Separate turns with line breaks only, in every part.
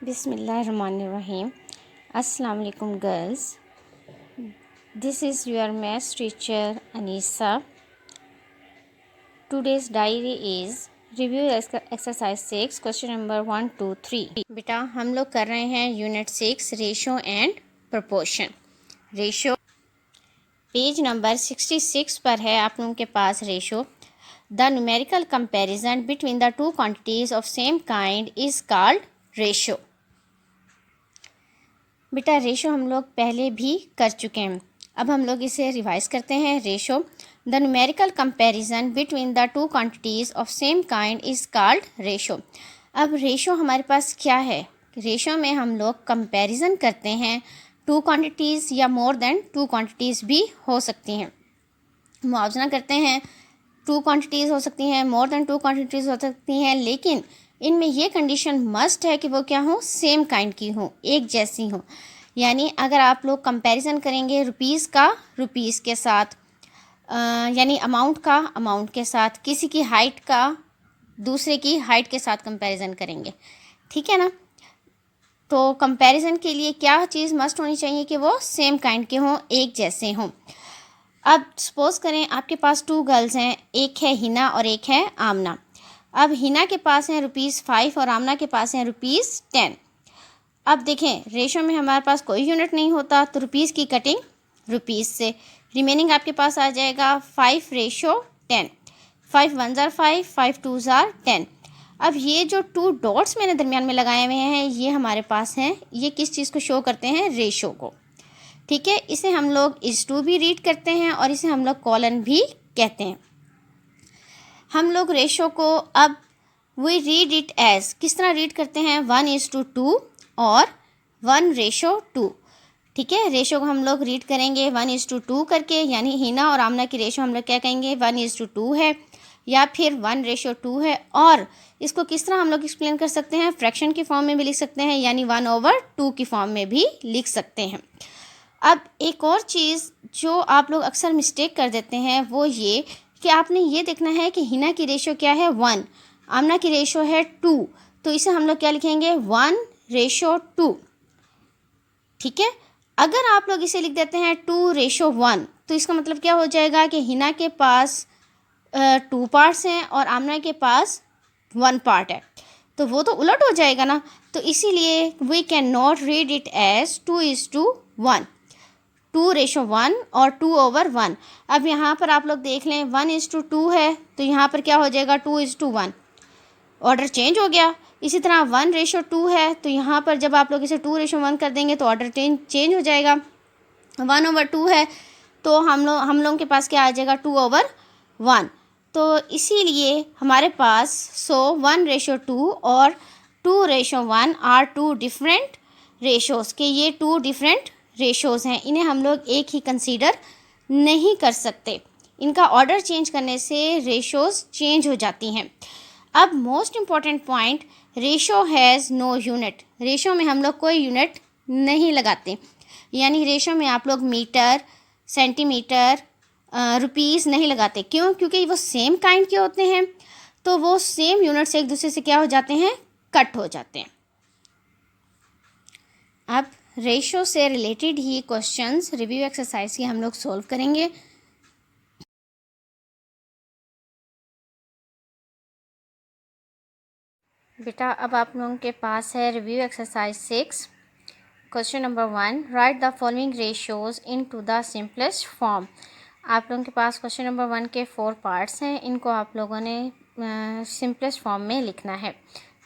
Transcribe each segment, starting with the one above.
Bismillahirrahmanirrahim. Assalamu alaikum girls. This is your maths teacher Anisa. Today's diary is review exercise 6 question number 1 2 3. बेटा हम लोग कर रहे हैं unit 6 ratio and proportion. Ratio page number 66 पर है आप लोगों के पास. Ratio the numerical comparison between the two quantities of same kind is called ratio. बेटा रेशो हम लोग पहले भी कर चुके हैं, अब हम लोग इसे रिवाइज करते हैं. Ratio the numerical comparison between the to quantities of same kind is called ratio. अब रेशो हमारे पास क्या है? रेशो में हम लोग कंपैरिजन करते हैं टू क्वांटिटीज़ या मोर देन टू क्वांटिटीज़ भी हो सकती हैं. मुआवजा करते हैं, टू क्वांटिटीज़ हो सकती हैं, मोर देन टू क्वांटिटीज़ हो सकती हैं, लेकिन इनमें ये कंडीशन मस्ट है कि वो क्या हो, सेम काइंड की हो, एक जैसी हो. यानी अगर आप लोग कंपैरिजन करेंगे रुपीज़ का रुपीज़ के साथ, यानी अमाउंट का अमाउंट के साथ, किसी की हाइट का दूसरे की हाइट के साथ कंपैरिजन करेंगे, ठीक है ना. तो कंपैरिजन के लिए क्या चीज़ मस्ट होनी चाहिए कि वो सेम काइंड के हों, एक जैसे हों. अब सपोज करें आपके पास टू गर्ल्स हैं, एक है हिना और एक है आमना. अब हिना के पास हैं ₹5 और आमना के पास हैं ₹10. अब देखें रेशो में हमारे पास कोई यूनिट नहीं होता, तो रुपीज़ की कटिंग रुपीज़ से, रिमेनिंग आपके पास आ जाएगा 5:10. 5 1 ज़ार 5, 5 2 ज़ार 10. अब ये जो टू डॉट्स मैंने दरमियान में लगाए हुए हैं ये हमारे पास हैं, ये किस चीज़ को शो करते हैं? रेशो को, ठीक है. इसे हम लोग इस टू भी रीड करते हैं और इसे हम लोग कॉलन भी कहते हैं. हम लोग रेशो को अब वी रीड इट एज, किस तरह रीड करते हैं? 1:2 और 1:2, ठीक है. रेशो को हम लोग रीड करेंगे 1:2 करके, यानी हिना और आमना की रेशो हम लोग क्या कहेंगे? 1:2 है या फिर 1:2 है. और इसको किस तरह हम लोग एक्सप्लेन कर सकते हैं? फ्रैक्शन की फॉर्म में भी लिख सकते हैं, यानी 1/2 की फॉर्म में भी लिख सकते हैं. अब एक और चीज़ जो आप लोग अक्सर मिस्टेक कर देते हैं वो ये कि आपने ये देखना है कि हिना की रेशो क्या है? 1, आमना की रेशो है 2, तो इसे हम लोग क्या लिखेंगे? 1:2, ठीक है. अगर आप लोग इसे लिख देते हैं 2:1, तो इसका मतलब क्या हो जाएगा कि हिना के पास 2 पार्ट्स हैं और आमना के पास 1 पार्ट है, तो वो तो उलट हो जाएगा ना. तो इसीलिए we can not read it as 2:1, 2:1 और 2/1. अब यहाँ पर आप लोग देख लें 1:2 है, तो यहाँ पर क्या हो जाएगा? 2:1, ऑर्डर चेंज हो गया. इसी तरह 1:2 है, तो यहाँ पर जब आप लोग इसे 2:1 कर देंगे तो ऑर्डर चेंज हो जाएगा. 1/2 है, तो हम लोगों के पास क्या आ जाएगा? 2/1. तो इसीलिए हमारे पास 1:2 और 2:1 आर टू डिफरेंट रेशोज़ के, ये 2 डिफरेंट रेशोज़ हैं, इन्हें हम लोग एक ही कंसीडर नहीं कर सकते. इनका ऑर्डर चेंज करने से रेशोज़ चेंज हो जाती हैं. अब most important point, ratio has no unit. Ratio में हम लोग कोई यूनिट नहीं लगाते, यानी रेशो में आप लोग मीटर, सेंटीमीटर, रुपीज़ नहीं लगाते. क्यों? क्योंकि वो सेम काइंड के होते हैं, तो वो सेम यूनिट से एक दूसरे से क्या हो जाते हैं? कट हो जाते हैं. अब रेशो से रिलेटेड ही क्वेश्चंस रिव्यू एक्सरसाइज की हम लोग सॉल्व करेंगे. बेटा अब आप लोगों के पास है review exercise 6 question number 1. Write the following ratios into the simplest form. आप लोगों के पास क्वेश्चन नंबर 1 के 4 पार्ट्स हैं, इनको आप लोगों ने सिंपलेस्ट फॉर्म में लिखना है.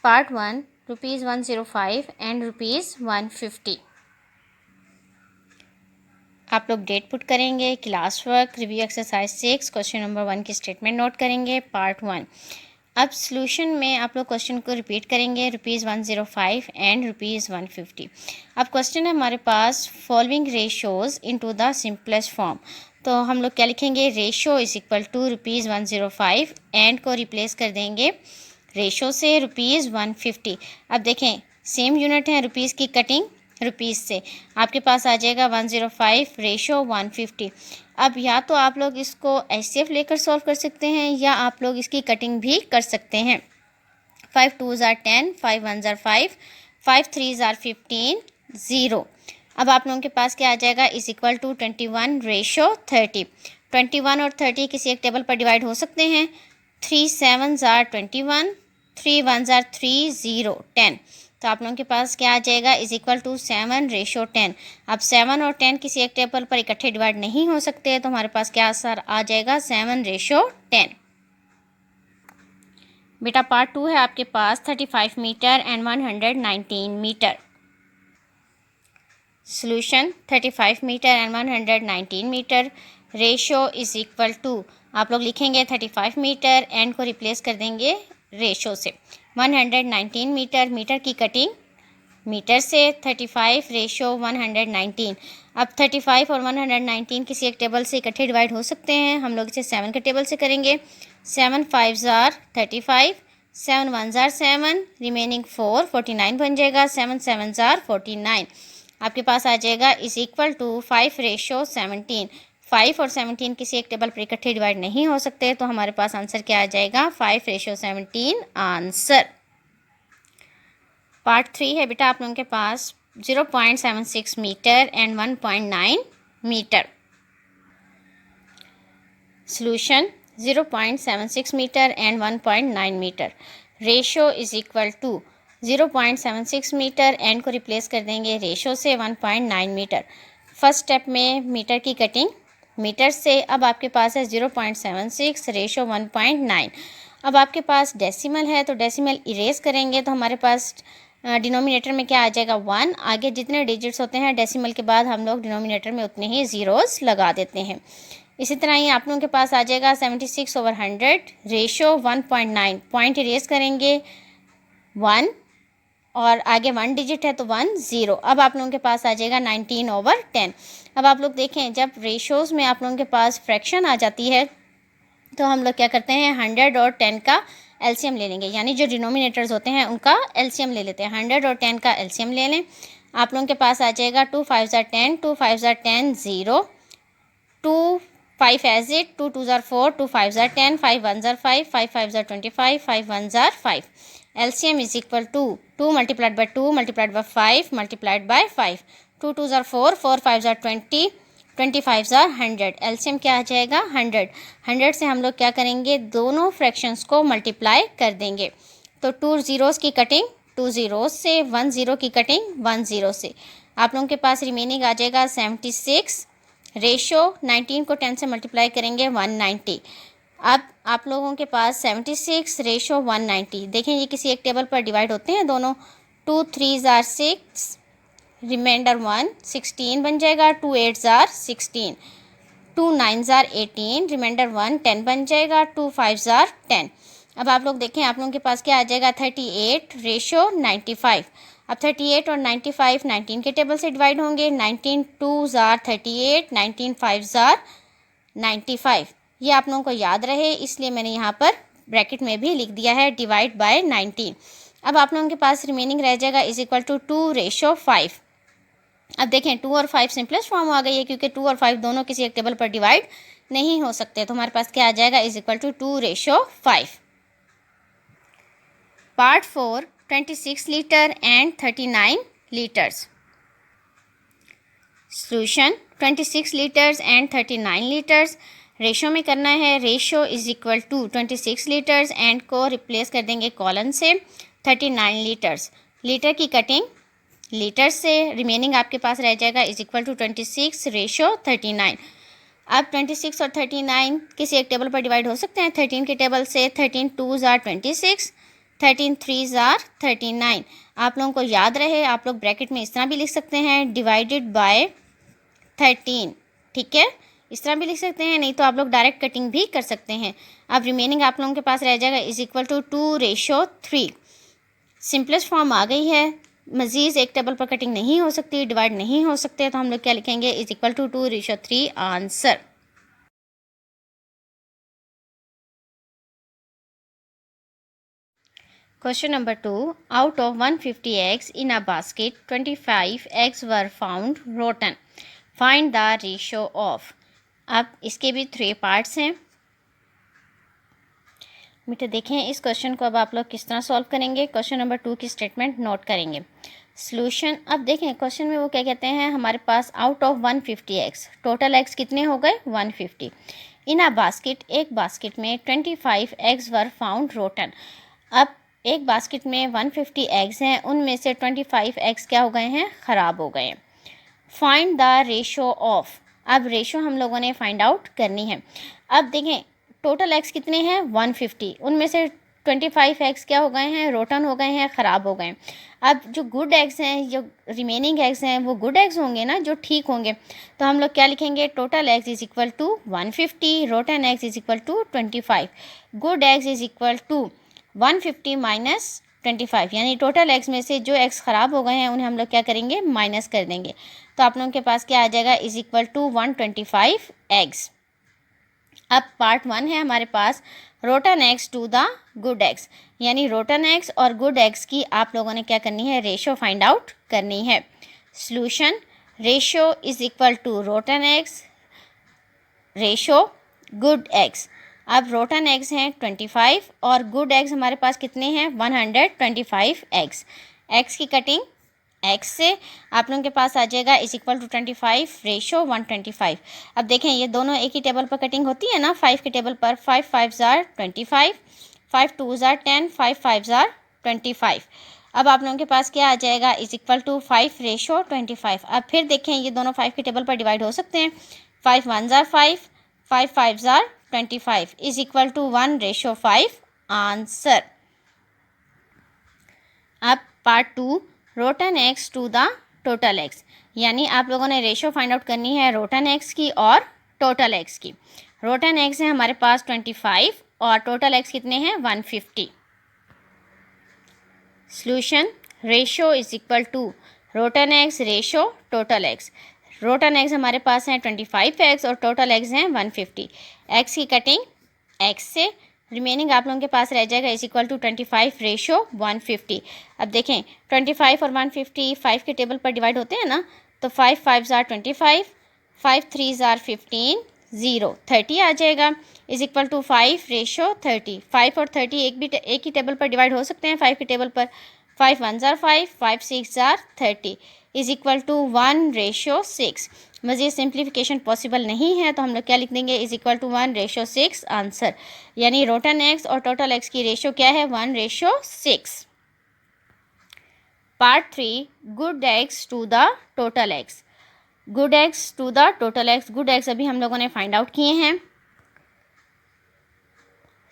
Part 1 ₹105 and ₹150. आप लोग डेट पुट करेंगे, class work, review exercise 6 question number 1 की स्टेटमेंट नोट करेंगे. पार्ट 1. अब सॉल्यूशन में आप लोग क्वेश्चन को रिपीट करेंगे, ₹105 एंड ₹150. अब क्वेश्चन है हमारे पास following ratios into the simplest form. तो हम लोग क्या लिखेंगे? Ratio is equal to ₹105 and को रिप्लेस कर देंगे रेशियो से ₹150. अब देखें सेम यूनिट है, रुपीज़ की कटिंग रुपीज़ से, आपके पास आ जाएगा 105 रेशो 150. अब या तो आप लोग इसको एचसीएफ लेकर सॉल्व कर सकते हैं या आप लोग इसकी कटिंग भी कर सकते हैं. 5 2 ज़ार 10, 5 1 ज़ार 5, 5 3 ज़ार 15, 0। अब आप लोगों के पास क्या आ जाएगा, इज इक्वल टू 21 रेशो 30। 21 और 30 किसी एक टेबल पर डिवाइड हो सकते हैं। 3 7 ज़ार 21, 3 1 ज़ार 3, 0 10। तो आप लोगों के पास क्या आ जाएगा, इज इक्वल टू 7 रेशो 10। अब 7 और 10 किसी एक टेबल पर इकट्ठे डिवाइड नहीं हो सकते, तो हमारे पास क्या आंसर आ जाएगा, 7 रेशो 10। बेटा पार्ट 2 है आपके पास 35 metre and 119 metre. Solution 35 metre and 119 metre. Ratio is equal to, आप लोग लिखेंगे 35 मीटर, एंड को रिप्लेस कर देंगे रेशो से। 119 मीटर, मीटर की कटिंग मीटर से, 35 रेशो 119। अब 35 और 119 किसी एक टेबल से इकट्ठे डिवाइड हो सकते हैं, हम लोग इसे 7 के टेबल से करेंगे। 7 5 ज़ार 35, 7 1 ज़ार 7, रिमेनिंग 4 49 बन जाएगा। 7 7 ज़ार 49 आपके पास आ जाएगा, इज इक्वल टू 5 रेशो 17। 5 और 17 किसी एक टेबल पर इकट्ठे डिवाइड नहीं हो सकते, तो हमारे पास आंसर क्या आ जाएगा, 5 रेशो 17 आंसर। पार्ट 3 है बेटा आप लोगों के पास 0.76 metre and 1.9 metre. Solution 0.76 metre and 1.9 metre. Ratio is equal to 0.76 metre, and को रिप्लेस कर देंगे रेशो से, 1.9 मीटर। फर्स्ट स्टेप में मीटर की कटिंग मीटर से। अब आपके पास है 0.76 रेशो 1.9। अब आपके पास डेसिमल है, तो डेसिमल इरेज करेंगे, तो हमारे पास डिनोमिनेटर में क्या आ जाएगा, 1। आगे जितने डिजिट्स होते हैं डेसिमल के बाद हम लोग डिनोमिनेटर में उतने ही ज़ीरोज़ लगा देते हैं। इसी तरह ही आप लोगों के पास आ जाएगा 76/100 रेशो 1.9। पॉइंट इरेज करेंगे 1, और आगे 1 डिजिट है तो 1 0। अब आप लोगों के पास आ जाएगा 19/10। अब आप लोग देखें, जब रेशोज़ में आप लोगों के पास फ्रैक्शन आ जाती है, तो हम लोग क्या करते हैं, 100 और 10 का एलसीएम ले लेंगे, यानी जो डिनोमिनेटर्स होते हैं उनका एलसीएम ले लेते हैं। 100 और 10 का एलसीएम ले लें, आप लोगों के पास आ जाएगा 2 5 ज़ार 10, 2 5 ज़ार 10, 0, 2 5 एज इट, 2 2 ज़ार 4, 2 5 ज़ार 10, 5 1 ज़ार 5, 5 5 ज़ार 25, 5 1 ज़ार 5। LCM is equal to 2 multiplied by 2 multiplied by 5 multiplied by 5। 2 2 ज़ार 4, 4 5 ज़ार 20, 25 ज़ार 100। एलसीएम क्या आ जाएगा, 100। 100 से हम लोग क्या करेंगे, दोनों फ्रैक्शंस को मल्टीप्लाई कर देंगे। तो 2 ज़ीरोज़ की कटिंग 2 ज़ीरोज़ से, 1 ज़ीरो की कटिंग 1 ज़ीरो से। आप लोगों के पास रिमेनिंग आ जाएगा 76 रेशो 19 को 10 से मल्टीप्लाई करेंगे 190। अब आप लोगों के पास 76 रेशो 190, देखें ये किसी एक टेबल पर डिवाइड होते हैं दोनों। 2 3 ज़ार 6, रिमाइंडर 1 16 बन जाएगा। 2 8 ज़ार 16, 2 9 ज़ार 18, रिमाइंडर 1 10 बन जाएगा। 2 5 ज़ार 10। अब आप लोग देखें, आप लोगों के पास क्या आ जाएगा, 38 रेशो 95। अब 38 और 95 19 के टेबल से डिवाइड होंगे। 19 2 ज़ार 38, 19 5 ज़ार 95। ये आप लोगों को याद रहे इसलिए मैंने यहाँ पर ब्रैकेट में भी लिख दिया है, डिवाइड बाय 19। अब आप लोगों के पास रिमेनिंग रह जाएगा इज इक्वल टू 2 रेशो 5। अब देखें 2 और 5 सिंपलेस्ट फॉर्म आ गई है, क्योंकि 2 और 5 दोनों किसी एक टेबल पर डिवाइड नहीं हो सकते, तो हमारे पास क्या आ जाएगा, is equal to 2 ratio 5। Part 4 26 litre and 39 litres. Solution 26 litres and 39 litres. Ratio में करना है, ratio is equal to 26 litres, and को रिप्लेस कर देंगे कॉलन से 39 लीटर्स। लीटर की कटिंग लीटर से, रिमेनिंग आपके पास रह जाएगा इज इक्वल टू 26 रेशो 39। अब 26 और 39 किसी एक टेबल पर डिवाइड हो सकते हैं 13 के टेबल से। 13 2 ज़ार 26, 13 3 ज़ार 39। आप लोगों को याद रहे, आप लोग ब्रैकेट में इस तरह भी लिख सकते हैं, डिवाइडेड बाय 13, ठीक है, इस तरह भी लिख सकते हैं, नहीं तो आप लोग डायरेक्ट कटिंग भी कर सकते हैं। अब रिमेनिंग आप लोगों के पास रह जाएगा is equal to 2 ratio 3। Simplest form आ गई है, मज़ीद एक टेबल पर कटिंग नहीं हो सकती, डिवाइड नहीं हो सकते, तो हम लोग क्या लिखेंगे, is equal to 2 ratio 3 answer. Question number 2. Out of 150 eggs in a basket, 25 eggs were found rotten. Find the ratio of. अब इसके भी 3 पार्ट्स हैं बेटा। देखें इस क्वेश्चन को अब आप लोग किस तरह सॉल्व करेंगे। क्वेश्चन नंबर 2 की स्टेटमेंट नोट करेंगे। सॉल्यूशन, अब देखें क्वेश्चन में वो क्या कहते हैं, हमारे pass out of 150 eggs, total eggs कितने हो गए 150। इन अ बास्केट, एक बास्केट में 25 एग्स वर फाउंड रोटन। अब एक बास्केट में 150 एग्स हैं, उनमें से 25 एग्स क्या हो गए हैं, ख़राब हो गए हैं। फाइंड द रेशो ऑफ, अब रेशो हम लोगों ने फाइंड आउट करनी है। अब देखें टोटल एग्स कितने हैं 150, उनमें से 25 एग्स क्या हो गए हैं, रोटन हो गए हैं, ख़राब हो गए हैं। अब जो गुड एग्स हैं, जो रिमेनिंग एग्स हैं, वो गुड एग्स होंगे ना, जो ठीक होंगे। तो हम लोग क्या लिखेंगे, total eggs is equal to 150, rotten eggs is equal to 25, good eggs is equal to 150 minus 25, यानी टोटल एग्स में से जो एग्स ख़राब हो गए हैं उन्हें हम लोग क्या करेंगे, माइनस कर देंगे। तो आप लोगों के पास क्या आ जाएगा, इज इक्वल टू 125 एग्स। अब पार्ट 1 है हमारे पास, rotten eggs to the good eggs, यानी रोटन एग्स और गुड एग्स की आप लोगों ने क्या करनी है, रेशो फाइंड आउट करनी है। Solution, ratio is equal to rotten eggs ratio good eggs. अब रोटन एग्स हैं 25 और गुड एग्स हमारे पास कितने हैं 125 एग्स। एग्स की कटिंग एक्स से आप लोगों के पास आ जाएगा इज इक्वल टू 25 रेशो 125। अब देखें ये दोनों एक ही टेबल पर कटिंग होती है ना, 5 के टेबल पर 5 5 ज़ार 25, 5 2 ज़ार 10, 5 5 ज़ार 25। अब आप लोगों के पास क्या आ जाएगा, इज इक्वल टू 5 रेशो 25। अब फिर देखें ये दोनों 5 के टेबल पर डिवाइड हो सकते हैं, 5 1 ज़ार 5, 5 5 ज़ार 25 is equal to 1 ratio 5 answer. अब part 2, rotten eggs to the total eggs, यानी आप लोगों ने रेशो फाइंड आउट करनी है रोटन एक्स की और टोटल एक्स की। रोटन एक्स है हमारे पास 25 और टोटल एक्स कितने हैं 150। Solution, ratio is equal to rotten eggs ratio total eggs. Rotten eggs हमारे पास हैं 25 एक्स और टोटल एक्स हैं 150। एक्स की कटिंग एक्स से, रिमेनिंग आप लोगों के पास रह जाएगा इज इक्वल टू 25 रेशो 150। अब देखें 25 और 150 5 के टेबल पर डिवाइड होते हैं ना, तो 5 5 ज़ार 25, 5 3 ज़ार 15, 0 30 आ जाएगा इज इक्वल टू 5 रेशो 30। 5 और 30 एक ही टेबल पर डिवाइड हो सकते हैं 5 के टेबल पर, 5 1 ज़ार 5, 5 6 ज़ार 30 इज इक्वल टू 1 रेशो 6। मज़ीद सिंप्लीफिकेशन पॉसिबल नहीं है तो हम लोग क्या लिख देंगे, is equal to 1 ratio 6 answer. यानी रोटन एक्स और टोटल एक्स की रेशो क्या है 1 ratio 6। Part 3, good eggs to the total eggs. Good eggs to the total eggs, good eggs अभी हम लोगों ने फाइंड आउट किए हैं।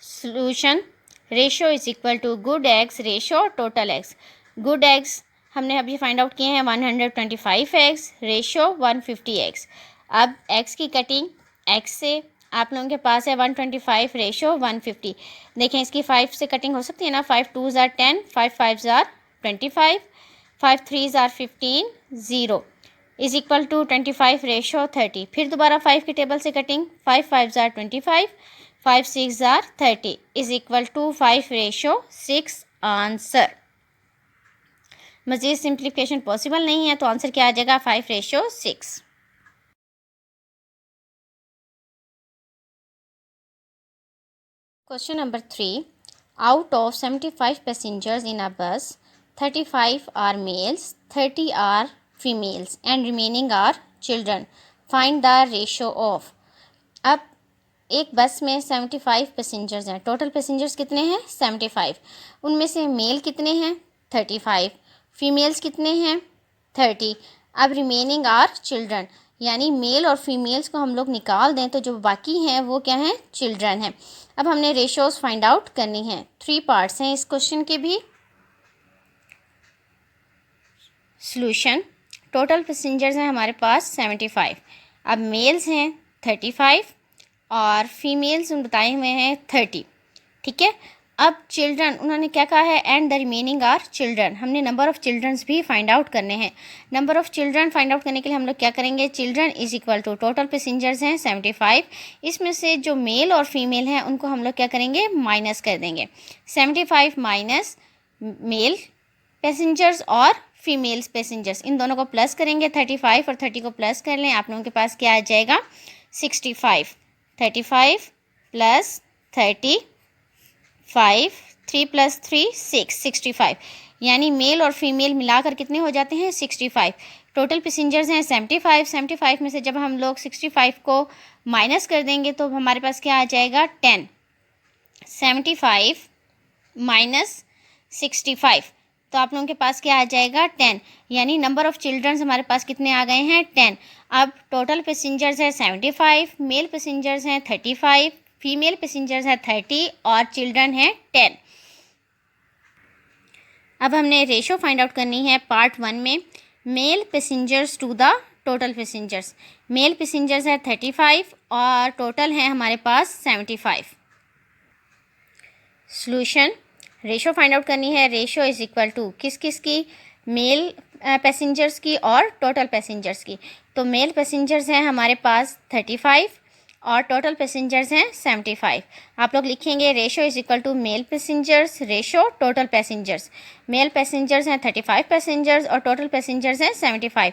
Solution, ratio is equal to good eggs ratio total eggs. Good eggs हमने अभी फाइंड आउट किए हैं 125 एक्स रेशो 150 एक्स। अब एक्स की कटिंग एक्स से, आप लोगों के पास है 125 रेशो 150। देखें इसकी 5 से कटिंग हो सकती है ना, 5 2 ज़ार 10, 5 5 ज़ार 25, 5 3 ज़ार 15, 0 इज इक्वल टू 25 रेशो 30। फिर दोबारा 5 के टेबल से कटिंग, 5 5 ज़ार 25, 5 6 ज़ार 30 is equal to 5 ratio 6 answer. मज़ीद सिंप्लीफिकेशन पॉसिबल नहीं है तो आंसर क्या आ जाएगा 5 ratio 6। Question number 3, out of 75 passengers in a bus 35 are males, 30 are females and remaining are children, find the ratio of. अब एक बस में 75 पैसेंजर्स हैं, टोटल पैसेंजर्स कितने हैं 75, उनमें से मेल कितने हैं 35, फीमेल्स कितने हैं 30, अब रिमेनिंग आर चिल्ड्रन, यानी मेल और फीमेल्स को हम लोग निकाल दें तो जो बाकी हैं वो क्या हैं, चिल्ड्रन हैं। अब हमने रेशोज़ फाइंड आउट करनी है। 3 पार्ट्स हैं इस क्वेश्चन के भी। सॉल्यूशन, टोटल पैसेंजर्स हैं हमारे पास 75, अब मेल्स हैं 35 और फीमेल्स बताए हुए हैं 30, ठीक है। अब चिल्ड्रन उन्होंने क्या कहा है, and the remaining are children, हमने नंबर ऑफ़ चिल्ड्रंस भी फाइंड आउट करने हैं। Number of children find out करने के लिए हम लोग क्या करेंगे, children is equal to total passengers हैं 75, इसमें से जो मेल और फीमेल हैं उनको हम लोग क्या करेंगे, माइनस कर देंगे। 75 माइनस मेल पैसेंजर्स और फीमेल्स पैसेंजर्स, इन दोनों को प्लस करेंगे, 35 और 30 को प्लस कर लें, आप लोगों के पास क्या आ जाएगा 65। 35 प्लस 35, 3 प्लस 3 6, 65, यानी मेल और फीमेल मिलाकर कितने हो जाते हैं 65। टोटल पैसेंजर्स हैं 75। 75 में से जब हम लोग 65 को माइनस कर देंगे तो हमारे पास क्या आ जाएगा 10। 75 माइनस 65, तो आप लोगों के पास क्या आ जाएगा 10। यानी नंबर ऑफ़ चिल्ड्रंस हमारे पास कितने आ गए हैं 10। अब टोटल पैसेंजर्स हैं 75, मेल पैसेंजर्स हैं 35, फीमेल पैसेंजर्स हैं 30 और चिल्ड्रन हैं 10। अब हमने रेशो फाइंड आउट करनी है पार्ट 1 में। Male passengers to the total passengers. Male passengers है 35 और टोटल है हमारे पास 75। सॉल्यूशन, रेशो फाइंड आउट करनी है। रेशो इज इक्वल टू किस किस की, मेल पैसेंजर्स की और टोटल पैसेंजर्स की। तो मेल पैसेंजर्स हैं हमारे पास 35 और टोटल पैसेंजर्स हैं 75। आप लोग लिखेंगे ratio is equal to male passengers ratio total passengers. Male passengers हैं 35 पैसेंजर्स और टोटल पैसेंजर्स हैं 75।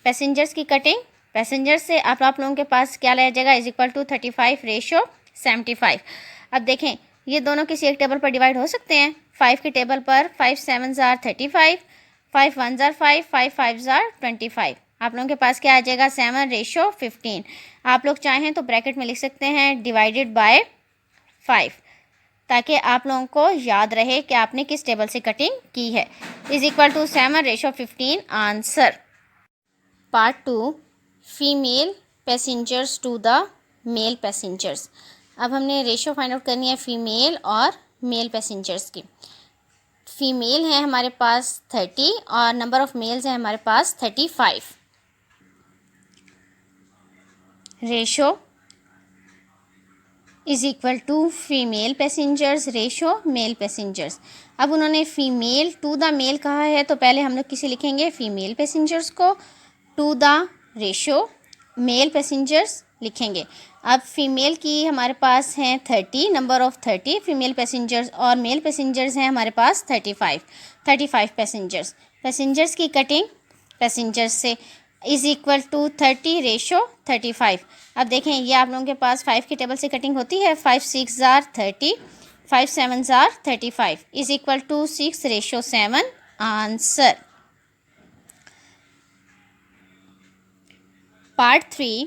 पैसेंजर्स की कटिंग, पैसेंजर्स से आप लोगों के पास क्या लाया जाएगा इज इक्वल टू 35 रेशो 75। अब देखें ये दोनों किसी एक टेबल पर डिवाइड हो सकते हैं। 5 के टेबल पर 5 7 ज़ार 35, 5 1 ज़ार 5, 5 5 ज़ार 25। आप लोगों के पास क्या आ जाएगा 7 रेशो 15। आप लोग चाहें तो ब्रैकेट में लिख सकते हैं डिवाइडेड बाय 5, ताकि आप लोगों को याद रहे कि आपने किस टेबल से कटिंग की है। Is equal to 7 ratio 15 answer. Part 2, female passengers to the male passengers. अब हमने रेशो फाइंड आउट करनी है फीमेल और मेल पैसेंजर्स की। फीमेल है हमारे पास 30 और नंबर ऑफ़ मेल्स है हमारे पास 35। Ratio is equal to female passengers ratio male passengers. अब उन्होंने फीमेल टू द मेल कहा है तो पहले हम लोग किसे लिखेंगे फीमेल पैसेंजर्स को, to the ratio male passengers लिखेंगे। अब फीमेल की हमारे पास हैं 30, नंबर ऑफ़ 30 फीमेल पैसेंजर्स और मेल पैसेंजर्स हैं हमारे पास 35 पैसेंजर्स। पैसेंजर्स की कटिंग पैसेंजर्स से इज़ इक्वल टू 30 रेशो 35। अब देखें ये आप लोगों के पास 5 की टेबल से कटिंग होती है। 5 6 ज़ार 30, 5 7 ज़ार 35 is equal to 6 ratio 7 answer. Part 3,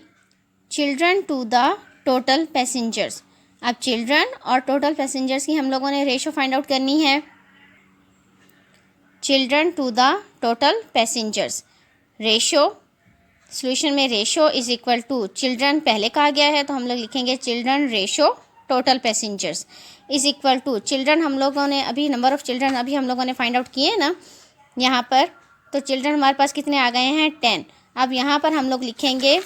children to the total passengers. अब चिल्ड्रन और टोटल पैसेंजर्स की हम लोगों ने रेशो फाइंड आउट करनी है। Children to the total passengers ratio, solution में ratio is equal to children पहले कहा गया है तो हम लोग लिखेंगे children ratio total passengers is equal to children हम लोगों ने अभी नंबर ऑफ़ चिल्ड्रन अभी हम लोगों ने फाइंड आउट किए ना यहाँ पर, तो चिल्ड्रन हमारे पास कितने आ गए हैं 10। अब यहाँ पर हम लोग लिखेंगे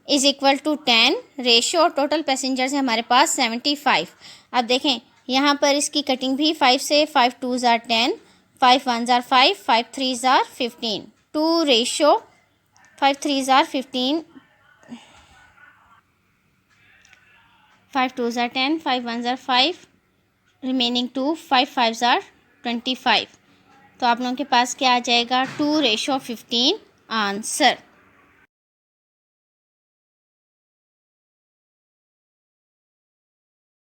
is equal to 10 ratio total passengers है हमारे पास 75। अब देखें यहाँ पर इसकी कटिंग भी 5 से 5 2 ज़ार 10, 5 1 ज़ार 5, 5 3 ज़ार 15, 2 रेशो 5 3 ज़ार 15, 5 2 ज़ार 10, 5 1 ज़ार 5, रिमेनिंग 2, 5 5 ज़ार 25। तो आप लोगों के पास क्या आ जाएगा 2 रेशो 15 आंसर।